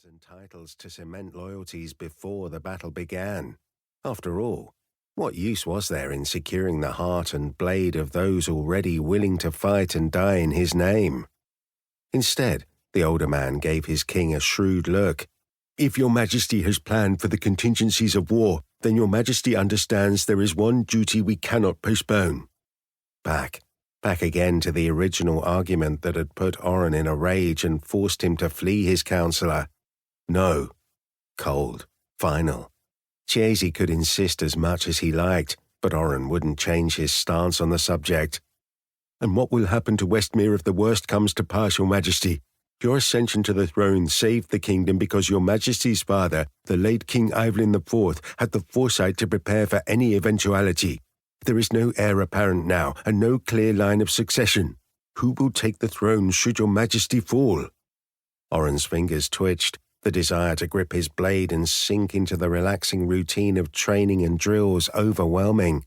and titles to cement loyalties before the battle began. After all, what use was there in securing the heart and blade of those already willing to fight and die in his name? Instead, the older man gave his king a shrewd look. "If your majesty has planned for the contingencies of war, then your majesty understands there is one duty we cannot postpone." Back again to the original argument that had put Oren in a rage and forced him to flee his counselor. No. Cold. Final. Chiesi could insist as much as he liked, but Oren wouldn't change his stance on the subject. "And what will happen to Westmere if the worst comes to pass, your majesty? Your ascension to the throne saved the kingdom because your majesty's father, the late King Evelyn IV, had the foresight to prepare for any eventuality. There is no heir apparent now, and no clear line of succession. Who will take the throne should your majesty fall?" Oren's fingers twitched, the desire to grip his blade and sink into the relaxing routine of training and drills overwhelming.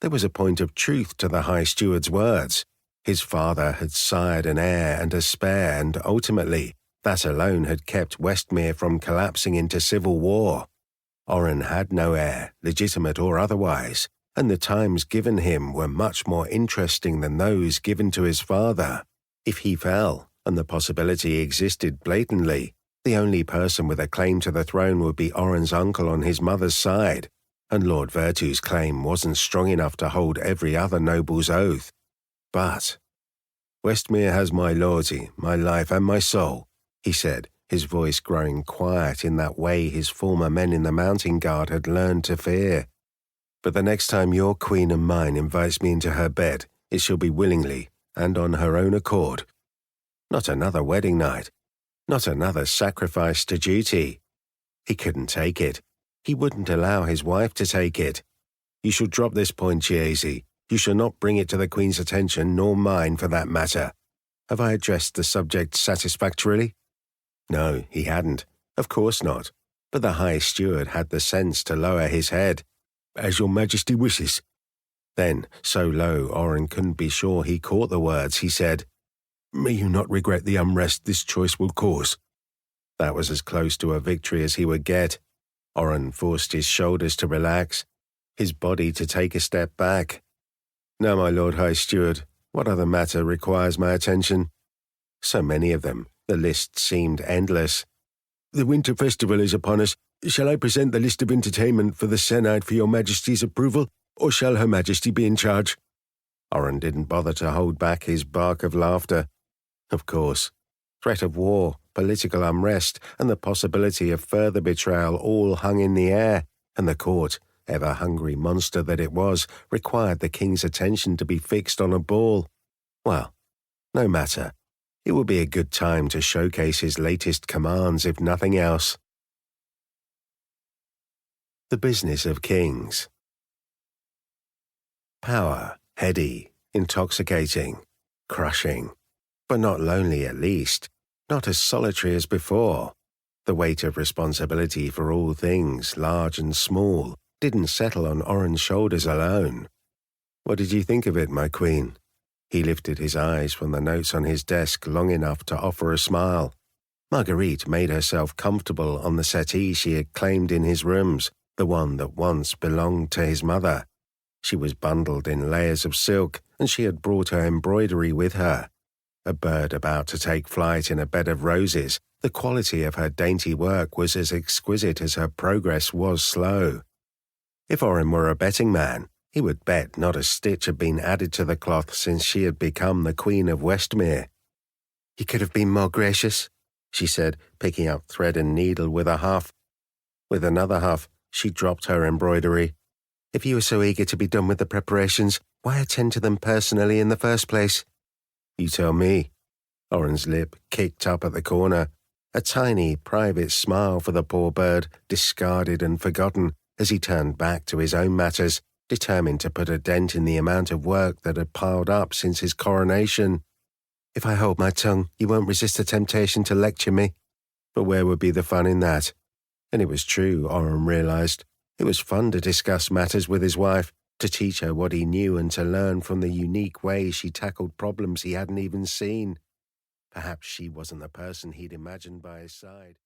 There was a point of truth to the High Steward's words. His father had sired an heir and a spare, and ultimately, that alone had kept Westmere from collapsing into civil war. Oren had no heir, legitimate or otherwise, and the times given him were much more interesting than those given to his father. If he fell, and the possibility existed blatantly, the only person with a claim to the throne would be Oren's uncle on his mother's side, and Lord Virtue's claim wasn't strong enough to hold every other noble's oath. But "Westmere has my loyalty, my life and my soul," he said, his voice growing quiet in that way his former men in the mountain guard had learned to fear. "But the next time your queen and mine invites me into her bed, it shall be willingly and on her own accord. Not another wedding night, not another sacrifice to duty." He couldn't take it. He wouldn't allow his wife to take it. "You shall drop this point, Chiesi. You shall not bring it to the Queen's attention, nor mine for that matter. Have I addressed the subject satisfactorily?" No, he hadn't. Of course not. But the High Steward had the sense to lower his head. "As your majesty wishes." Then, so low Oren couldn't be sure he caught the words, he said, "May you not regret the unrest this choice will cause." That was as close to a victory as he would get. Oren forced his shoulders to relax, his body to take a step back. "Now, my Lord High Steward, what other matter requires my attention?" So many of them, the list seemed endless. "The winter festival is upon us. Shall I present the list of entertainment for the Senate for your majesty's approval, or shall her majesty be in charge?" Oren didn't bother to hold back his bark of laughter. Of course. Threat of war, political unrest, and the possibility of further betrayal all hung in the air, and the court, ever-hungry monster that it was, required the king's attention to be fixed on a ball. Well, no matter. It would be a good time to showcase his latest commands, if nothing else. The business of kings. Power, heady, intoxicating, crushing, but not lonely at least, not as solitary as before. The weight of responsibility for all things, large and small, didn't settle on Oren's shoulders alone. "What did you think of it, my queen?" He lifted his eyes from the notes on his desk long enough to offer a smile. Marguerite made herself comfortable on the settee she had claimed in his rooms, the one that once belonged to his mother. She was bundled in layers of silk, and she had brought her embroidery with her. A bird about to take flight in a bed of roses, the quality of her dainty work was as exquisite as her progress was slow. If Oren were a betting man, he would bet not a stitch had been added to the cloth since she had become the Queen of Westmere. "You could have been more gracious," she said, picking up thread and needle with a huff. With another huff, she dropped her embroidery. "If you were so eager to be done with the preparations, why attend to them personally in the first place?" "You tell me." Oren's lip kicked up at the corner, a tiny, private smile for the poor bird, discarded and forgotten, as he turned back to his own matters, determined to put a dent in the amount of work that had piled up since his coronation. "If I hold my tongue, you won't resist the temptation to lecture me." But where would be the fun in that? And it was true, Oren realized. It was fun to discuss matters with his wife, to teach her what he knew and to learn from the unique way she tackled problems he hadn't even seen. Perhaps she wasn't the person he'd imagined by his side.